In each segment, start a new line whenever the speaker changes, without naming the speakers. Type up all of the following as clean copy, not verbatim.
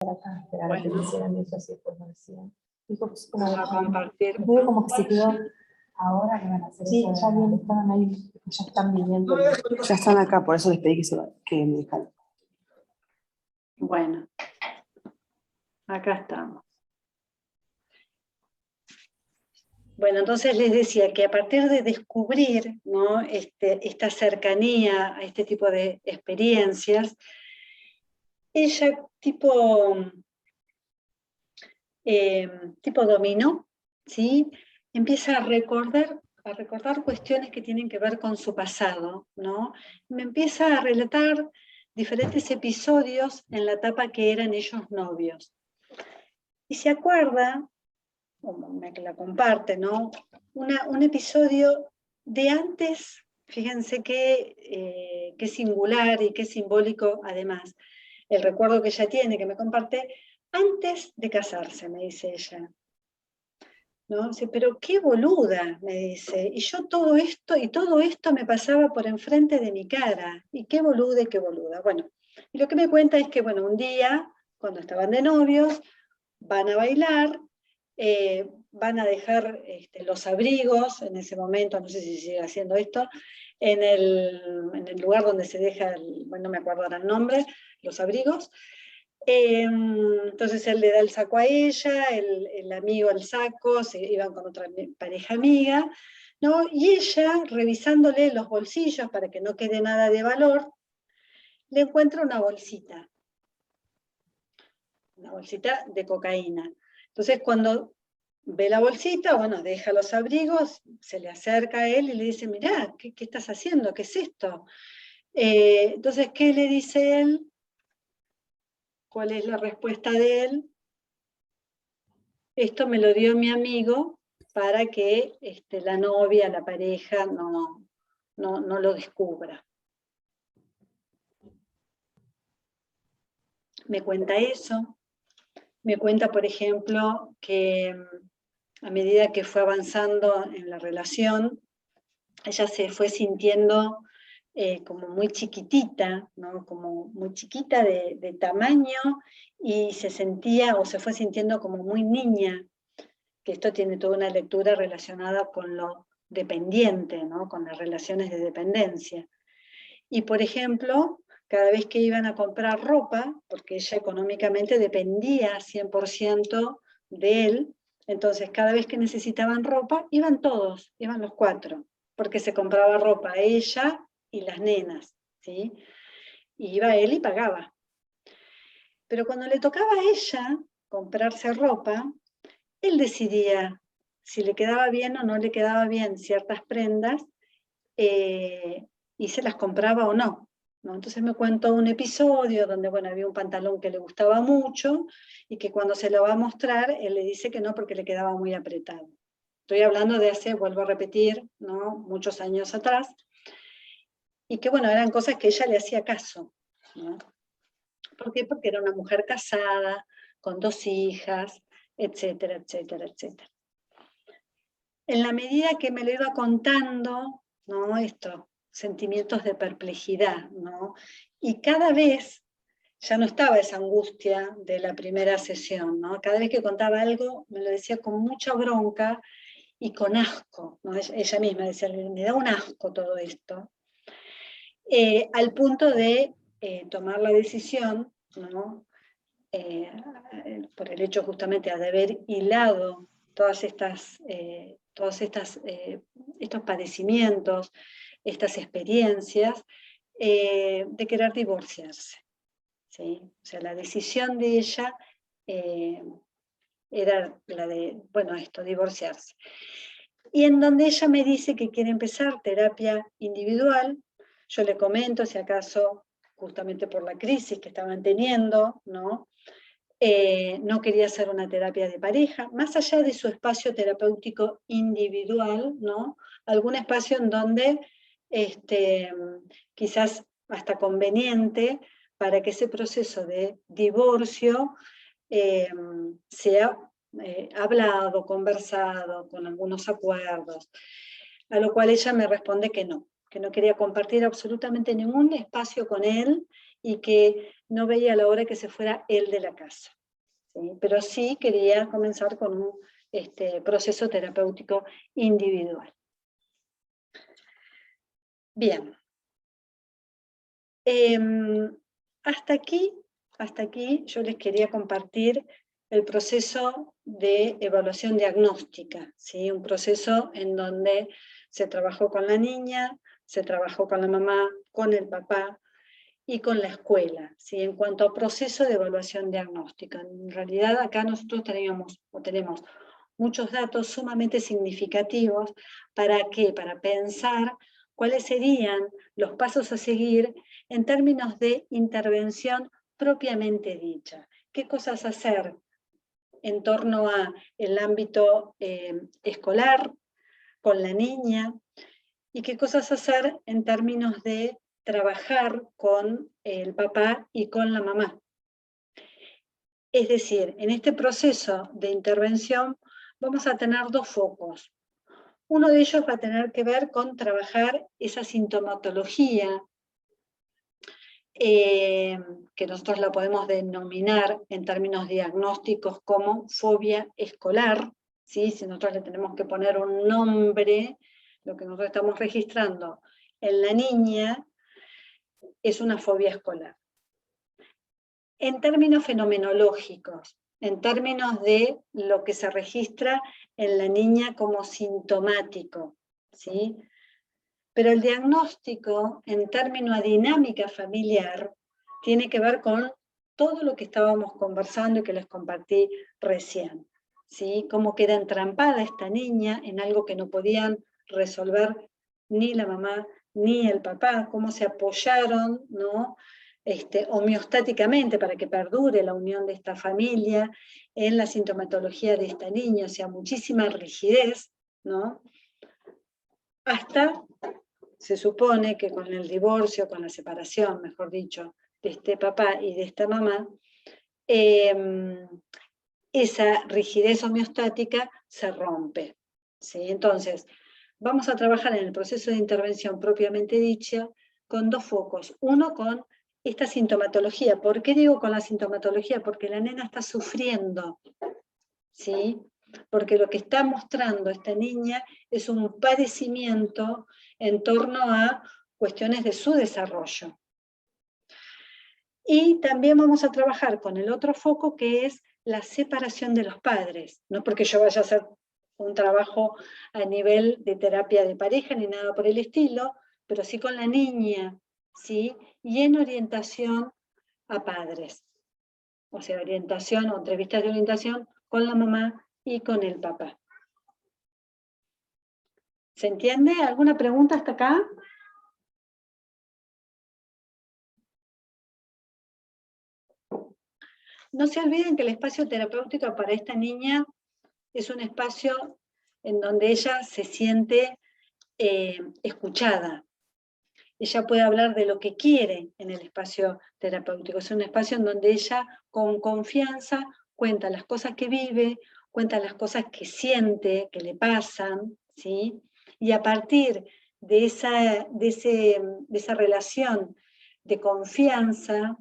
acá, esperar a que
Bueno.
hicieran ellos y después lo decían. Dijo,
Vamos a compartir.
veo como que se quedó ahora que van a hacer eso. Ya bien, estaban ahí, ya están viniendo.
Ya están acá, por eso les pedí que me dejaran.
Bueno, acá estamos. Bueno, entonces les decía que a partir de descubrir, ¿no?, esta cercanía a este tipo de experiencias, ella tipo dominó, ¿sí? Empieza a recordar cuestiones que tienen que ver con su pasado, ¿no? Me empieza a relatar diferentes episodios en la etapa que eran ellos novios. Y se acuerda, como me la comparte, ¿no?, un episodio de antes, fíjense qué singular y qué simbólico además, el recuerdo que ella tiene, que me comparte, antes de casarse, me dice ella. ¿No? Dice, pero qué boluda, me dice, y yo todo esto me pasaba por enfrente de mi cara, y qué boluda y qué boluda. Bueno, y lo que me cuenta es que, bueno, un día, cuando estaban de novios, van a bailar, van a dejar los abrigos, en ese momento, no sé si sigue haciendo esto, en el lugar donde se deja, bueno, no me acuerdo ahora el nombre, los abrigos. Entonces él le da el saco a ella, el amigo el saco, se iban con otra pareja amiga, ¿no? Y ella, revisándole los bolsillos para que no quede nada de valor, le encuentra una bolsita de cocaína. Entonces cuando ve la bolsita, bueno, deja los abrigos, se le acerca a él y le dice, mirá, ¿qué estás haciendo? ¿Qué es esto? Entonces, ¿qué le dice él? ¿Cuál es la respuesta de él? Esto me lo dio mi amigo para que la novia, la pareja, no lo descubra. Me cuenta eso. Me cuenta, por ejemplo, que a medida que fue avanzando en la relación, ella se fue sintiendo como muy chiquitita, ¿no? Como muy chiquita de tamaño, y se sentía, o se fue sintiendo como muy niña, que esto tiene toda una lectura relacionada con lo dependiente, ¿no?, con las relaciones de dependencia. Y, por ejemplo, cada vez que iban a comprar ropa, porque ella económicamente dependía 100% de él, entonces cada vez que necesitaban ropa, iban todos, iban los 4, porque se compraba ropa a ella y las nenas, ¿sí? Y iba él y pagaba. Pero cuando le tocaba a ella comprarse ropa, él decidía si le quedaba bien o no le quedaba bien ciertas prendas, y se las compraba o no, ¿no? Entonces me cuento un episodio donde, bueno, había un pantalón que le gustaba mucho y que cuando se lo va a mostrar, él le dice que no porque le quedaba muy apretado. Estoy hablando de hace, vuelvo a repetir, ¿no?, muchos años atrás, y que, bueno, eran cosas que ella le hacía caso, ¿no? ¿Por qué? Porque era una mujer casada, con 2 hijas, etcétera, etcétera, etcétera. En la medida que me lo iba contando, ¿no?, estos sentimientos de perplejidad, ¿no?, y cada vez ya no estaba esa angustia de la primera sesión, ¿no? Cada vez que contaba algo me lo decía con mucha bronca y con asco, ¿no? Ella misma decía, me da un asco todo esto, al punto de tomar la decisión, ¿no?, por el hecho justamente de haber hilado estos padecimientos, estas experiencias, de querer divorciarse, ¿sí? O sea, la decisión de ella era la de, bueno, divorciarse. Y en donde ella me dice que quiere empezar terapia individual, yo le comento si acaso, justamente por la crisis que estaban teniendo, ¿no?, no quería hacer una terapia de pareja, más allá de su espacio terapéutico individual, ¿no?, algún espacio en donde quizás hasta conveniente para que ese proceso de divorcio sea hablado, conversado, con algunos acuerdos, a lo cual ella me responde que no quería compartir absolutamente ningún espacio con él, y que no veía la hora que se fuera él de la casa, ¿sí? Pero sí quería comenzar con un proceso terapéutico individual. Bien. Hasta aquí yo les quería compartir el proceso de evaluación diagnóstica, ¿sí? Un proceso en donde se trabajó con la niña, se trabajó con la mamá, con el papá y con la escuela, ¿sí? En cuanto a proceso de evaluación diagnóstica. En realidad acá nosotros tenemos muchos datos sumamente significativos. ¿Para qué? Para pensar cuáles serían los pasos a seguir en términos de intervención propiamente dicha. ¿Qué cosas hacer en torno a el ámbito escolar, con la niña? ¿Y qué cosas hacer en términos de trabajar con el papá y con la mamá? Es decir, en este proceso de intervención vamos a tener dos focos. Uno de ellos va a tener que ver con trabajar esa sintomatología, que nosotros la podemos denominar en términos diagnósticos como fobia escolar, ¿sí? Si nosotros le tenemos que poner un nombre, lo que nosotros estamos registrando en la niña es una fobia escolar. En términos fenomenológicos, en términos de lo que se registra en la niña como sintomático, ¿sí? Pero el diagnóstico, en términos de dinámica familiar, tiene que ver con todo lo que estábamos conversando y que les compartí recién, ¿sí? Cómo queda entrampada esta niña en algo que no podían resolver ni la mamá ni el papá, cómo se apoyaron, ¿no? Homeostáticamente para que perdure la unión de esta familia en la sintomatología de esta niña, o sea, muchísima rigidez, ¿no? Hasta se supone que con el divorcio, con la separación, mejor dicho, de este papá y de esta mamá, esa rigidez homeostática se rompe, ¿sí? Entonces, vamos a trabajar en el proceso de intervención propiamente dicha con dos focos. Uno con esta sintomatología. ¿Por qué digo con la sintomatología? Porque la nena está sufriendo, ¿sí? Porque lo que está mostrando esta niña es un padecimiento en torno a cuestiones de su desarrollo. Y también vamos a trabajar con el otro foco, que es la separación de los padres. No porque yo vaya a hacer un trabajo a nivel de terapia de pareja ni nada por el estilo, pero sí con la niña, ¿sí? Y en orientación a padres. O sea, orientación o entrevistas de orientación con la mamá y con el papá. ¿Se entiende? ¿Alguna pregunta hasta acá? No se olviden que el espacio terapéutico para esta niña es un espacio en donde ella se siente escuchada. Ella puede hablar de lo que quiere en el espacio terapéutico. Es un espacio en donde ella, con confianza, cuenta las cosas que vive, cuenta las cosas que siente, que le pasan, ¿sí? Y a partir de esa relación de confianza,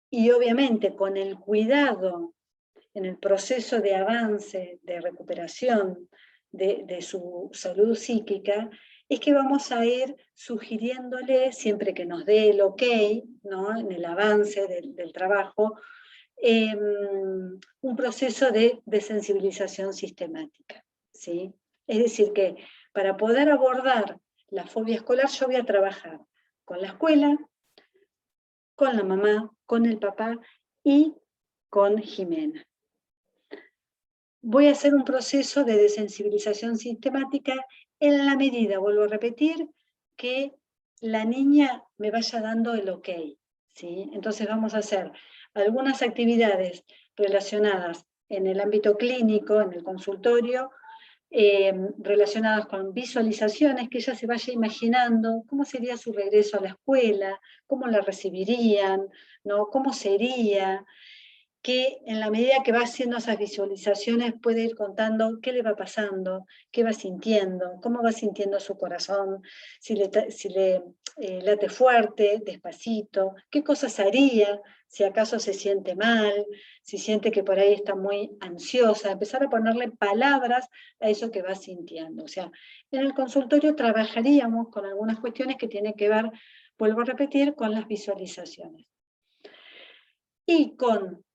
y obviamente con el cuidado en el proceso de avance, de recuperación de su salud psíquica, es que vamos a ir sugiriéndole, siempre que nos dé el ok, ¿no? En el avance del trabajo, un proceso de desensibilización sistemática, ¿sí? Es decir, que para poder abordar la fobia escolar yo voy a trabajar con la escuela, con la mamá, con el papá y con Jimena. Voy a hacer un proceso de desensibilización sistemática en la medida, vuelvo a repetir, que la niña me vaya dando el ok, ¿sí? Entonces vamos a hacer algunas actividades relacionadas en el ámbito clínico, en el consultorio, relacionadas con visualizaciones, que ella se vaya imaginando cómo sería su regreso a la escuela, cómo la recibirían, ¿no? Cómo sería, que en la medida que va haciendo esas visualizaciones puede ir contando qué le va pasando, qué va sintiendo, cómo va sintiendo su corazón, si le late fuerte, despacito, qué cosas haría, si acaso se siente mal, si siente que por ahí está muy ansiosa, empezar a ponerle palabras a eso que va sintiendo. O sea, en el consultorio trabajaríamos con algunas cuestiones que tienen que ver, vuelvo a repetir, con las visualizaciones. Y con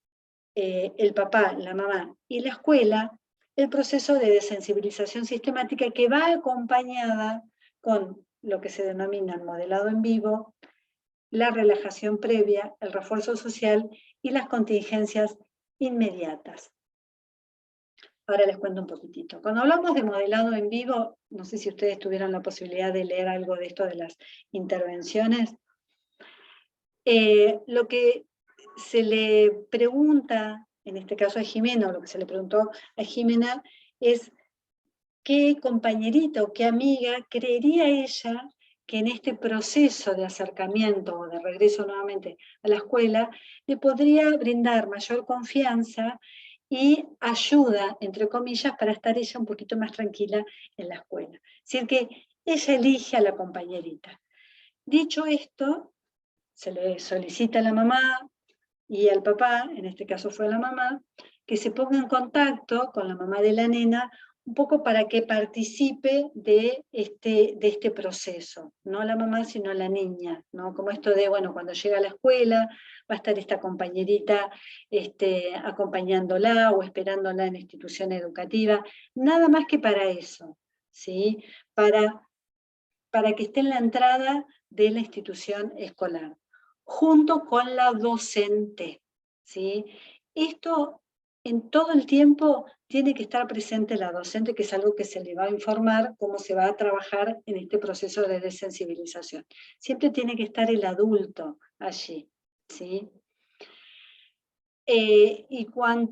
el papá, la mamá y la escuela, el proceso de desensibilización sistemática que va acompañada con lo que se denomina el modelado en vivo, la relajación previa, el refuerzo social y las contingencias inmediatas. Ahora les cuento un poquitito. Cuando hablamos de modelado en vivo, no sé si ustedes tuvieron la posibilidad de leer algo de esto de las intervenciones, lo que se le pregunta, en este caso a Jimena, o lo que se le preguntó a Jimena, es qué compañerita o qué amiga creería ella que en este proceso de acercamiento o de regreso nuevamente a la escuela, le podría brindar mayor confianza y ayuda, entre comillas, para estar ella un poquito más tranquila en la escuela. Es decir, que ella elige a la compañerita. Dicho esto, se le solicita a la mamá y al papá, en este caso fue a la mamá, que se ponga en contacto con la mamá de la nena, un poco para que participe de este proceso, no la mamá sino la niña, ¿no? Como esto de, bueno, cuando llega a la escuela va a estar esta compañerita acompañándola o esperándola en la institución educativa, nada más que para eso, ¿sí? Para que esté en la entrada de la institución escolar, junto con la docente, ¿sí? Esto en todo el tiempo tiene que estar presente la docente, que es algo que se le va a informar cómo se va a trabajar en este proceso de desensibilización. Siempre tiene que estar el adulto allí, ¿sí? Y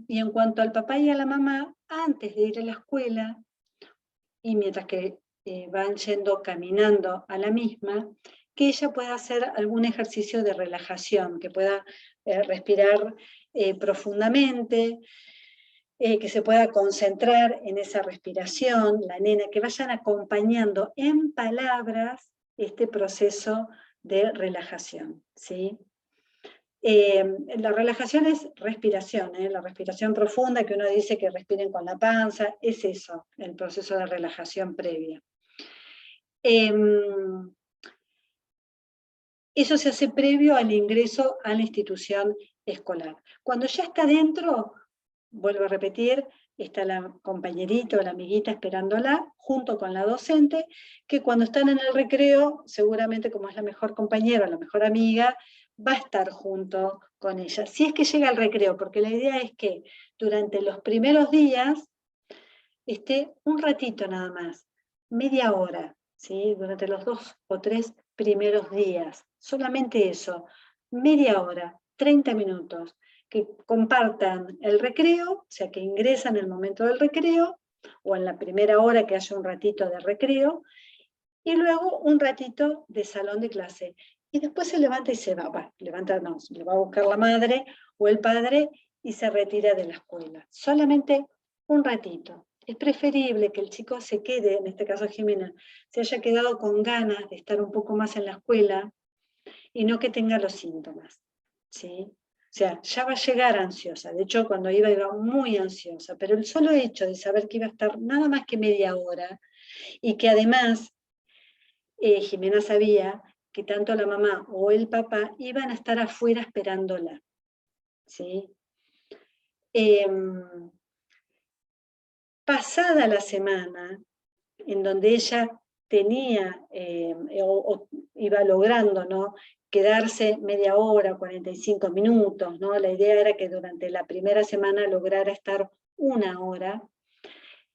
en cuanto al papá y a la mamá, antes de ir a la escuela, y mientras que van yendo caminando a la misma, que ella pueda hacer algún ejercicio de relajación, que pueda respirar profundamente, que se pueda concentrar en esa respiración, la nena, que vayan acompañando en palabras este proceso de relajación, ¿sí? La relajación es respiración, la respiración profunda, que uno dice que respiren con la panza, es eso, el proceso de relajación previa. Eso se hace previo al ingreso a la institución escolar. Cuando ya está dentro, vuelvo a repetir, está la compañerita o la amiguita esperándola, junto con la docente, que cuando están en el recreo, seguramente como es la mejor compañera, la mejor amiga, va a estar junto con ella. Si es que llega al recreo, porque la idea es que durante los primeros días esté un ratito nada más, media hora, ¿sí? Durante los 2 o 3 primeros días, solamente eso, media hora, 30 minutos, que compartan el recreo, o sea, que ingresan en el momento del recreo, o en la primera hora que haya un ratito de recreo, y luego un ratito de salón de clase. Y después se levanta y se va, levanta, no, le va a buscar la madre o el padre y se retira de la escuela. Solamente un ratito. Es preferible que el chico se quede, en este caso Jimena, se haya quedado con ganas de estar un poco más en la escuela y no que tenga los síntomas, ¿sí? O sea, ya va a llegar ansiosa. De hecho, cuando iba muy ansiosa, pero el solo hecho de saber que iba a estar nada más que media hora y que además Jimena sabía que tanto la mamá o el papá iban a estar afuera esperándola, ¿sí? Pasada la semana, en donde ella tenía, o iba logrando, ¿no?, quedarse media hora, 45 minutos, ¿no? La idea era que durante la primera semana lograra estar una hora,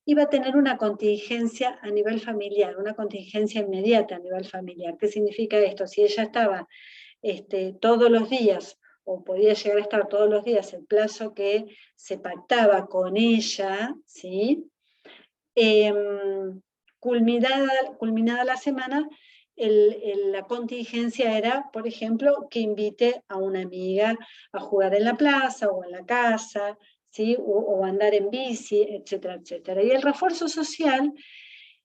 iba a tener una contingencia a nivel familiar, una contingencia inmediata a nivel familiar. ¿Qué significa esto? Si ella estaba todos los días, o podía llegar a estar todos los días el plazo que se pactaba con ella, ¿sí? Culminada la semana, la contingencia era, por ejemplo, que invite a una amiga a jugar en la plaza o en la casa, ¿sí? O andar en bici, etcétera, etcétera. Y el refuerzo social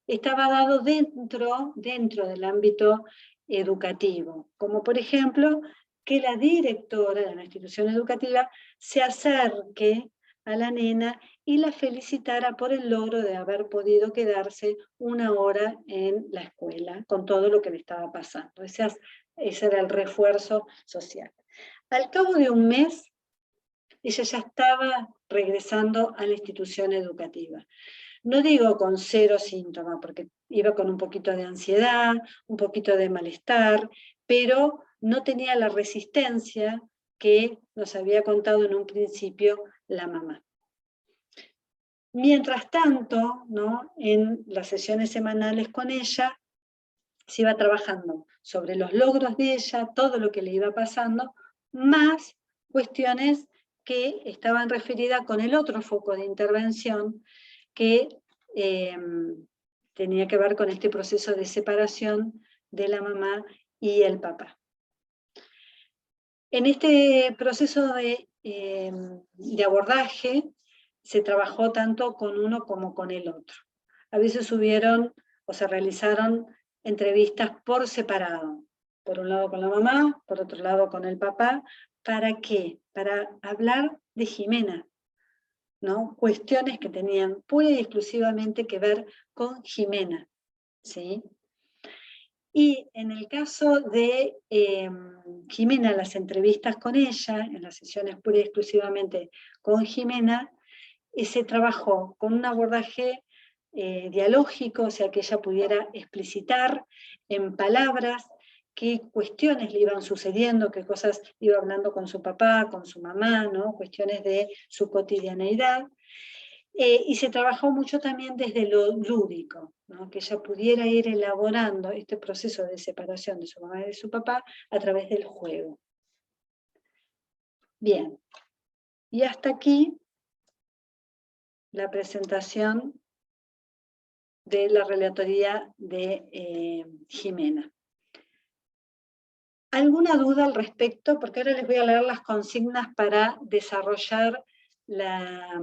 estaba dado dentro del ámbito educativo, como por ejemplo que la directora de la institución educativa se acerque a la nena y la felicitara por el logro de haber podido quedarse una hora en la escuela con todo lo que le estaba pasando. Ese era el refuerzo social. Al cabo de un mes, ella ya estaba regresando a la institución educativa. No digo con 0 síntomas, porque iba con un poquito de ansiedad, un poquito de malestar, pero no tenía la resistencia que nos había contado en un principio la mamá. Mientras tanto, ¿no?, en las sesiones semanales con ella, se iba trabajando sobre los logros de ella, todo lo que le iba pasando, más cuestiones que estaban referidas con el otro foco de intervención, que tenía que ver con este proceso de separación de la mamá y el papá. En este proceso de abordaje se trabajó tanto con uno como con el otro. A veces hubieron o se realizaron entrevistas por separado, por un lado con la mamá, por otro lado con el papá. ¿Para qué? Para hablar de Jimena, ¿no? Cuestiones que tenían pura y exclusivamente que ver con Jimena, ¿sí? Y en el caso de Jimena, las entrevistas con ella, en las sesiones pura y exclusivamente con Jimena, se trabajó con un abordaje dialógico, o sea, que ella pudiera explicitar en palabras qué cuestiones le iban sucediendo, qué cosas iba hablando con su papá, con su mamá, ¿no? Cuestiones de su cotidianeidad. Y se trabajó mucho también desde lo lúdico, ¿no? Que ella pudiera ir elaborando este proceso de separación de su mamá y de su papá a través del juego. Bien, y hasta aquí la presentación de la relatoría de Jimena. ¿Alguna duda al respecto? Porque ahora les voy a leer las consignas para desarrollar la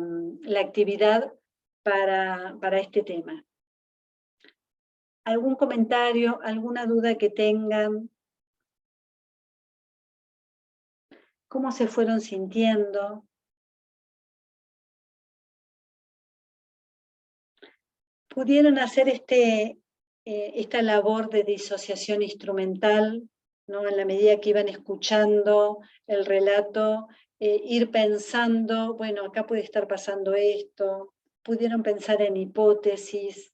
actividad para este tema. ¿Algún comentario, alguna duda que tengan? ¿Cómo se fueron sintiendo? ¿Pudieron hacer esta labor de disociación instrumental, ¿no? En la medida que iban escuchando el relato, ir pensando, bueno, acá puede estar pasando esto? ¿Pudieron pensar en hipótesis?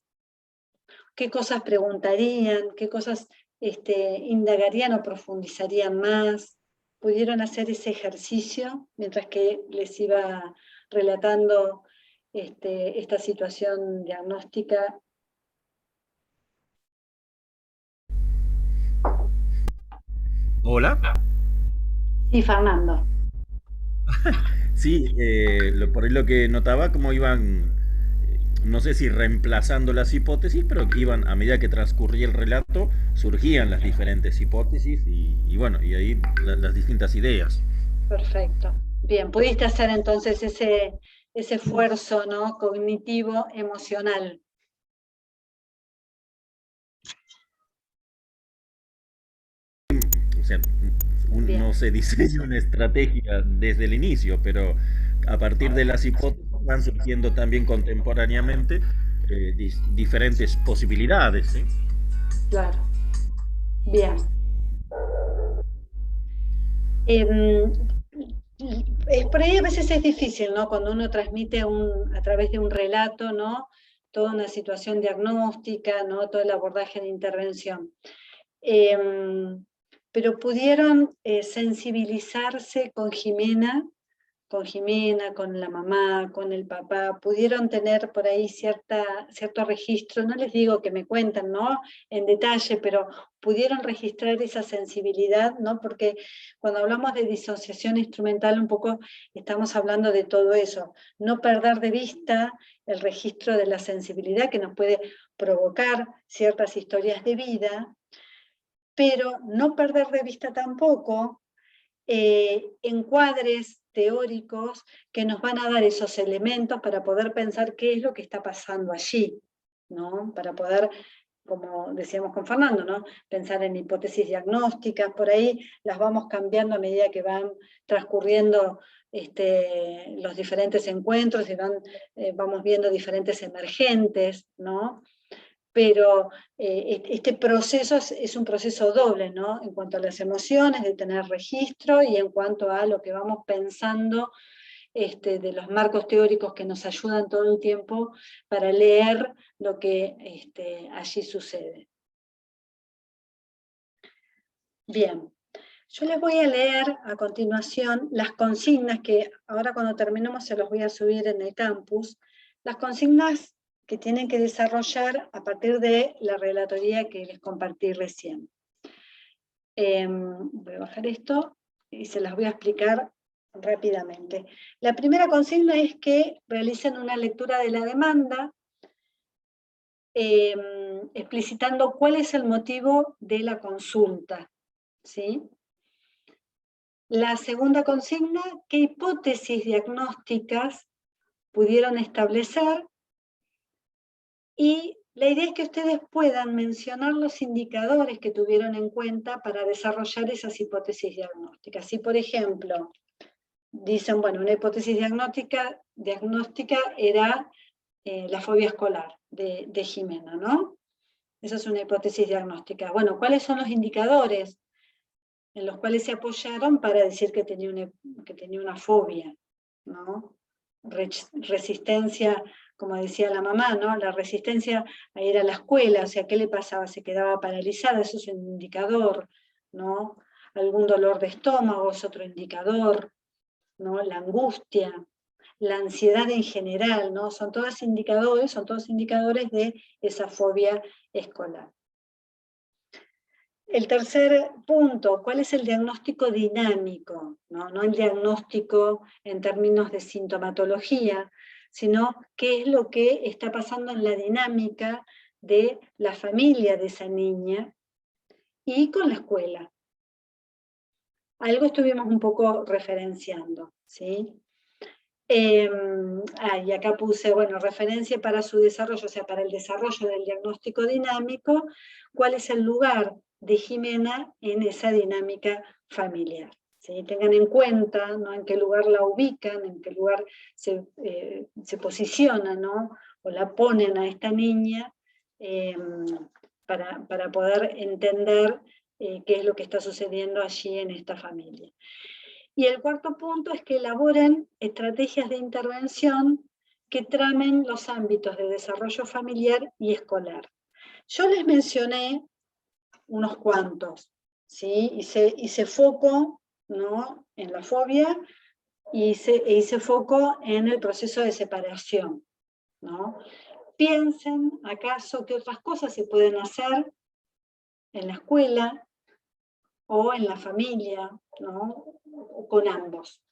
¿Qué cosas preguntarían? ¿Qué cosas indagarían o profundizarían más? ¿Pudieron hacer ese ejercicio mientras que les iba relatando esta situación diagnóstica?
Hola.
Sí, Fernando.
Sí, por ahí lo que notaba, como iban, no sé si reemplazando las hipótesis, pero que iban, a medida que transcurría el relato, surgían las diferentes hipótesis y bueno, y ahí las distintas ideas.
Perfecto. Bien, pudiste hacer entonces ese esfuerzo, ¿no?, cognitivo, emocional.
O sea, no se diseña una estrategia desde el inicio, pero a partir de las hipótesis van surgiendo también contemporáneamente diferentes posibilidades, ¿sí?
Claro. Bien. Por ahí a veces es difícil, ¿no?, cuando uno transmite a través de un relato, ¿no?, toda una situación diagnóstica, ¿no?, todo el abordaje de intervención. Pero pudieron sensibilizarse con Jimena, con la mamá, con el papá, pudieron tener por ahí cierto registro, no les digo que me cuenten, ¿no?, en detalle, pero pudieron registrar esa sensibilidad, ¿no?, porque cuando hablamos de disociación instrumental un poco estamos hablando de todo eso, no perder de vista el registro de la sensibilidad que nos puede provocar ciertas historias de vida, pero no perder de vista tampoco encuadres teóricos que nos van a dar esos elementos para poder pensar qué es lo que está pasando allí, ¿no? Para poder, como decíamos con Fernando, ¿no? Pensar en hipótesis diagnósticas, por ahí las vamos cambiando a medida que van transcurriendo los diferentes encuentros y vamos viendo diferentes emergentes, ¿no? Pero este proceso es un proceso doble, ¿no? En cuanto a las emociones, de tener registro, y en cuanto a lo que vamos pensando de los marcos teóricos que nos ayudan todo el tiempo para leer lo que allí sucede. Bien, yo les voy a leer a continuación las consignas que ahora cuando terminemos se los voy a subir en el campus, las consignas que tienen que desarrollar a partir de la relatoría que les compartí recién. Voy a bajar esto y se las voy a explicar rápidamente. La primera consigna es que realicen una lectura de la demanda, explicitando cuál es el motivo de la consulta, ¿sí? La segunda consigna, qué hipótesis diagnósticas pudieron establecer, y la idea es que ustedes puedan mencionar los indicadores que tuvieron en cuenta para desarrollar esas hipótesis diagnósticas. Si, por ejemplo, dicen, bueno, una hipótesis diagnóstica era la fobia escolar de Jimena, ¿no? Esa es una hipótesis diagnóstica. Bueno, ¿cuáles son los indicadores en los cuales se apoyaron para decir que tenía una fobia, ¿no? Resistencia, como decía la mamá, ¿no? La resistencia a ir a la escuela, o sea, ¿qué le pasaba? Se quedaba paralizada, eso es un indicador, ¿no? Algún dolor de estómago es otro indicador, ¿no? La angustia, la ansiedad en general, ¿no? Son todos indicadores de esa fobia escolar. El tercer punto, ¿cuál es el diagnóstico dinámico? No el diagnóstico en términos de sintomatología, sino qué es lo que está pasando en la dinámica de la familia de esa niña y con la escuela. Algo estuvimos un poco referenciando, ¿sí? Y acá puse, bueno, referencia para su desarrollo, o sea, para el desarrollo del diagnóstico dinámico, ¿cuál es el lugar de Jimena en esa dinámica familiar? ¿Sí? Tengan en cuenta, ¿no?, en qué lugar la ubican, en qué lugar se posiciona, ¿no?, o la ponen a esta niña, para poder entender qué es lo que está sucediendo allí en esta familia. Y el cuarto punto es que elaboren estrategias de intervención que tramen los ámbitos de desarrollo familiar y escolar. Yo les mencioné unos cuantos, ¿sí? Hice foco, ¿no?, en la fobia, y hice foco en el proceso de separación, ¿no? Piensen, ¿acaso qué otras cosas se pueden hacer en la escuela o en la familia, ¿no?, o con ambos?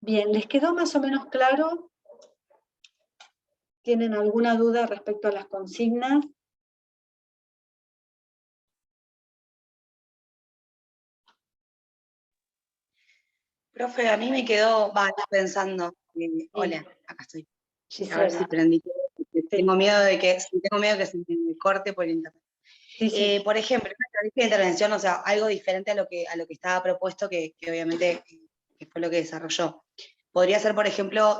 Bien, ¿les quedó más o menos claro? ¿Tienen alguna duda respecto a las consignas?
Profe, a mí me quedó, estaba pensando, hola, acá estoy.
Gisela.
A ver si prendí. Tengo miedo de que se me corte por internet.
Sí.
Por ejemplo, una estrategia de intervención, o sea, algo diferente a lo que estaba propuesto, que obviamente que fue lo que desarrolló. Podría ser, por ejemplo,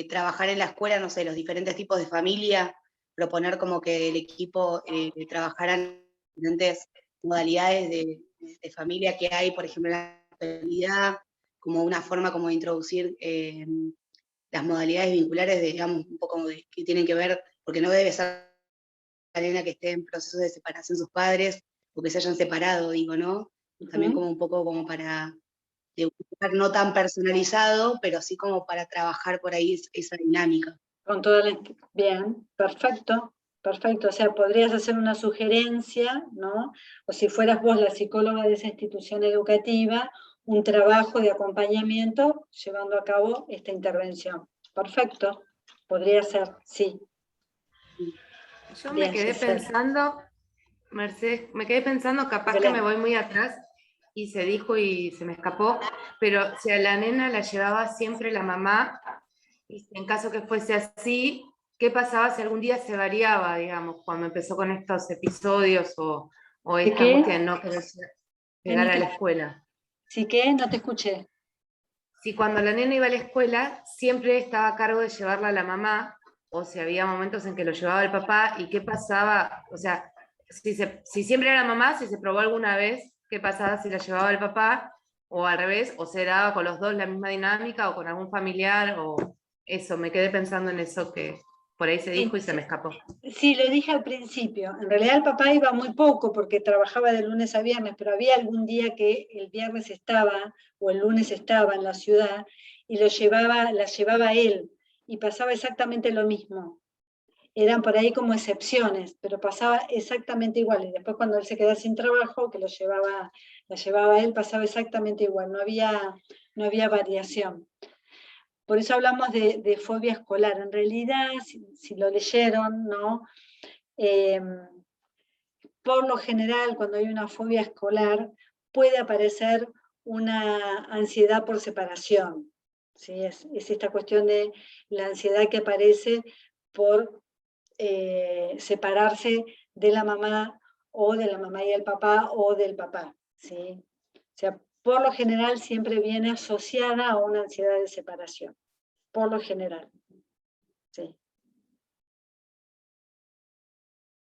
trabajar en la escuela, no sé, los diferentes tipos de familia, proponer como que el equipo trabajara en diferentes modalidades de familia que hay, por ejemplo, la actualidad, como una forma como de introducir las modalidades vinculares, digamos, un poco que tienen que ver, porque no debe ser la nena que esté en proceso de separación sus padres, o que se hayan separado, digo, ¿no? También como un poco como para no tan personalizado, pero sí como para trabajar por ahí esa dinámica.
Con toda la... Bien, perfecto, perfecto. O sea, podrías hacer una sugerencia, ¿no? O si fueras vos la psicóloga de esa institución educativa, un trabajo de acompañamiento llevando a cabo esta intervención. Perfecto, podría ser, sí.
Yo
Bien,
me quedé
Gisela.
pensando Mercedes, me quedé pensando, capaz que
Belén.
me voy muy atrás y se dijo y se me escapó, pero si a la nena la llevaba siempre la mamá, y en caso que fuese así, ¿qué pasaba si algún día se variaba, digamos, cuando empezó con estos episodios o
¿De
esta
qué?
angustia de no querer llegar a la escuela?
¿Sí qué? No te escuché.
Si cuando la nena iba a la escuela, siempre estaba a cargo de llevarla a la mamá, o si había momentos en que lo llevaba el papá, y qué pasaba, o sea, si siempre era la mamá, si se probó alguna vez, qué pasaba si la llevaba el papá, o al revés, o se daba con los dos la misma dinámica, o con algún familiar, o eso, me quedé pensando en eso que por ahí se dijo y se me escapó.
Sí, lo dije al principio. En realidad el papá iba muy poco porque trabajaba de lunes a viernes, pero había algún día que el viernes estaba o el lunes estaba en la ciudad y la llevaba él y pasaba exactamente lo mismo. Eran por ahí como excepciones, pero pasaba exactamente igual. Y después cuando él se quedaba sin trabajo, que la llevaba él, pasaba exactamente igual. No había variación. Por eso hablamos de fobia escolar. En realidad, si lo leyeron, ¿no? Por lo general, cuando hay una fobia escolar, puede aparecer una ansiedad por separación. ¿Sí? Es esta cuestión de la ansiedad que aparece por separarse de la mamá, o de la mamá y el papá, o del papá. ¿Sí? O sea, por lo general siempre viene asociada a una ansiedad de separación. Por lo general. Sí.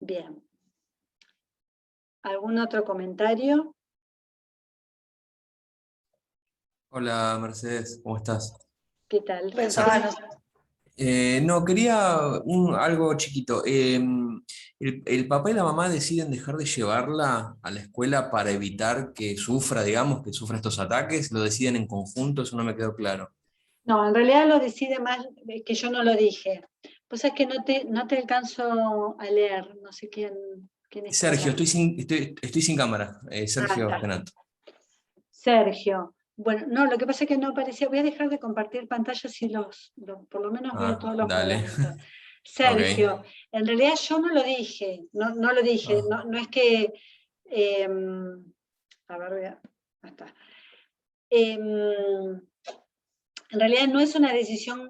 Bien. ¿Algún otro comentario?
Hola Mercedes, ¿cómo estás?
¿Qué tal?
Pensaba, no sé,
No, quería algo chiquito. El papá y la mamá deciden dejar de llevarla a la escuela para evitar que sufra, digamos, que sufra estos ataques. ¿Lo deciden en conjunto? Eso no me quedó claro.
No, en realidad lo decide más que yo no lo dije. Pues es que no te alcanzo a leer, no sé quién está
Sergio,
hablando.
estoy sin cámara. Sergio
Está.
Genato.
Sergio. Bueno, no, lo que pasa es que no aparecía. Voy a dejar de compartir pantalla si por lo menos veo todos los
Dale.
cuadernitos.
Ok.
Sergio, en realidad yo no lo dije, no lo dije,
Ah,
no es que, a ver, está. En realidad no es una decisión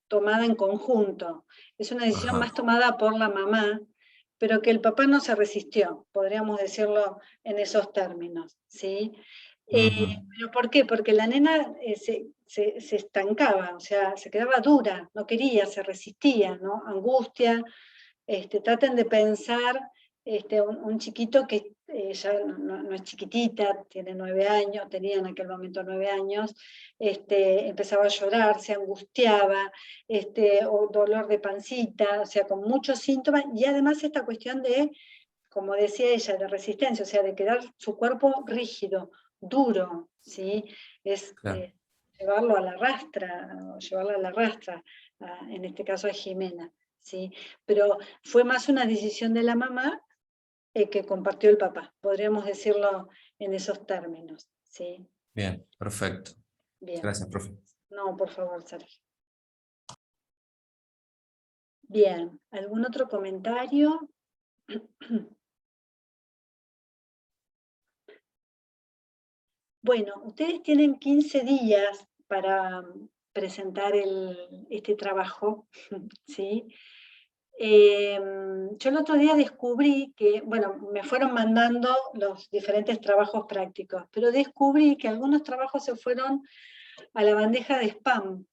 tomada en conjunto, es una decisión
ajá.
más tomada por la mamá, pero que el papá no se resistió, podríamos decirlo en esos términos, ¿sí?
Ujú.
¿Pero por qué? Porque la nena se estancaba, o sea, se quedaba dura, no quería, se resistía, ¿no? Angustia. Traten de pensar un chiquito que ya no es chiquitita, tiene 9 años, tenía en aquel momento 9 años, empezaba a llorar, se angustiaba, o dolor de pancita, o sea, con muchos síntomas, y además esta cuestión de, como decía ella, de resistencia, o sea, de quedar su cuerpo rígido, duro, ¿sí? Es
Claro.
llevarla a la rastra, en este caso a Jimena, ¿sí? Pero fue más una decisión de la mamá que compartió el papá, podríamos decirlo en esos términos, ¿sí?
Bien, perfecto.
Bien.
Gracias, profe.
No, por favor, Sergio. Bien, ¿algún otro comentario? Bueno, ustedes tienen 15 días para presentar este trabajo, ¿sí? Yo el otro día descubrí que, bueno, me fueron mandando los diferentes trabajos prácticos, pero descubrí que algunos trabajos se fueron a la bandeja de spam.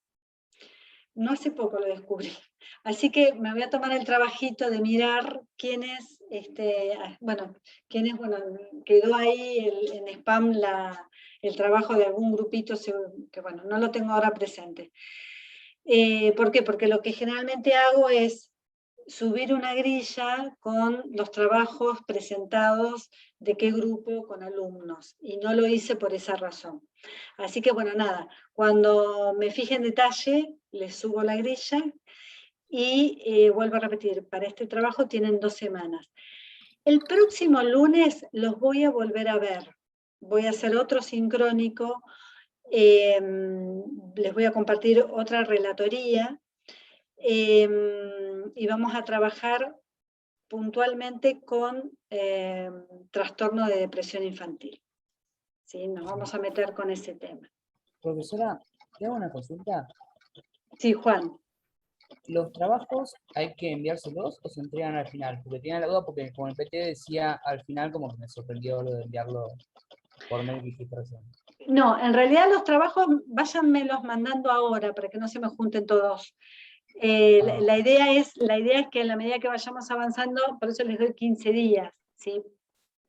No hace poco lo descubrí. Así que me voy a tomar el trabajito de mirar quiénes, quedó ahí en spam el trabajo de algún grupito, que bueno, no lo tengo ahora presente. ¿Por qué? Porque lo que generalmente hago es subir una grilla con los trabajos presentados de qué grupo con alumnos, y no lo hice por esa razón. Así que bueno, nada, cuando me fije en detalle, les subo la grilla, y vuelvo a repetir, para este trabajo tienen 2 semanas. El próximo lunes los voy a volver a ver, voy a hacer otro sincrónico, les voy a compartir otra relatoría, y vamos a trabajar puntualmente con trastorno de depresión infantil. ¿Sí? Nos vamos a meter con ese tema.
Profesora, ¿te hago una consulta?
Sí, Juan.
¿Los trabajos hay que enviárselos o se entregan al final? Porque tenía la duda porque como el PT decía al final, como que me sorprendió lo de enviarlo por mail que dijiste recién.
No, en realidad los trabajos váyanmelos mandando ahora para que no se me junten todos. La idea es que en la medida que vayamos avanzando, por eso les doy 15 días, ¿sí?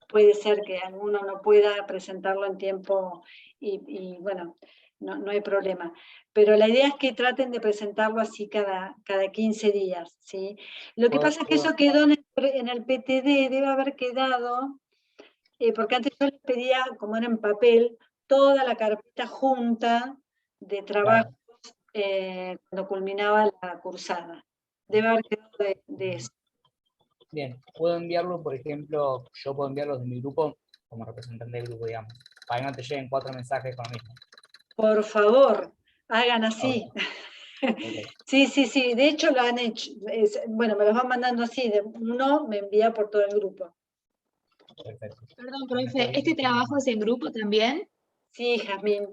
Puede ser que alguno no pueda presentarlo en tiempo y bueno, no hay problema. Pero la idea es que traten de presentarlo así cada 15 días, ¿sí? Lo que pasa es que eso quedó en el PTD, debe haber quedado, porque antes yo les pedía, como era en papel, toda la carpeta junta de trabajos cuando culminaba la cursada. Debe haber quedado de eso.
Bien, puedo enviarlo, por ejemplo, yo puedo enviarlos de mi grupo como representante del grupo, digamos, para que no te lleguen 4 mensajes con lo mismo.
Por favor, hagan así.
Okay.
Sí, de hecho lo han hecho. Bueno, me los van mandando así, uno me envía por todo el grupo.
Perfecto.
Perdón, profe, ¿este trabajo es en grupo también?
Sí, Jazmín.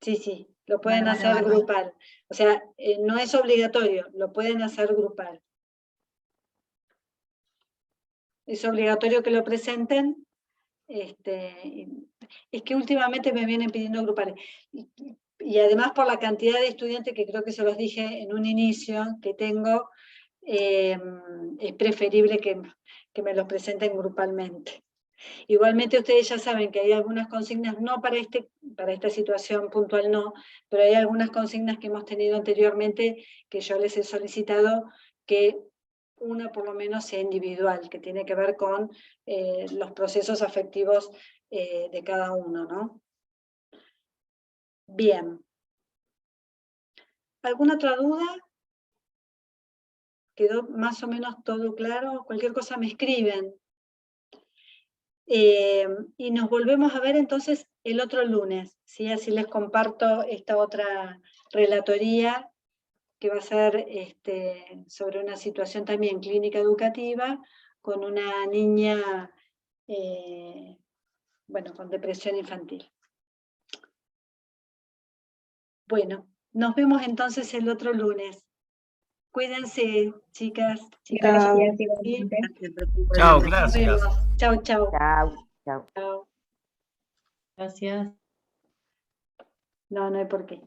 Sí, lo pueden
Bueno,
hacer
bárbaro.
grupal. O sea, no es obligatorio, lo pueden hacer grupal. Es obligatorio que lo presenten. Es que últimamente me vienen pidiendo grupales. Y además por la cantidad de estudiantes, que creo que se los dije en un inicio, que tengo, es preferible que me los presenten grupalmente. Igualmente ustedes ya saben que hay algunas consignas, no para esta situación puntual no, pero hay algunas consignas que hemos tenido anteriormente que yo les he solicitado que una por lo menos sea individual, que tiene que ver con los procesos afectivos de cada uno, ¿no? Bien. ¿Alguna otra duda? ¿Quedó más o menos todo claro? Cualquier cosa me escriben. Y nos volvemos a ver entonces el otro lunes, ¿sí? Así les comparto esta otra relatoría que va a ser sobre una situación también clínica educativa con una niña, bueno, con depresión infantil. Bueno, nos vemos entonces el otro lunes. Cuídense, chicas.
Gracias,
¿Sí?
igualmente.
Chao,
Nos
gracias.
vemos. Chau.
Chao.
Chau.
Gracias.
No hay por qué.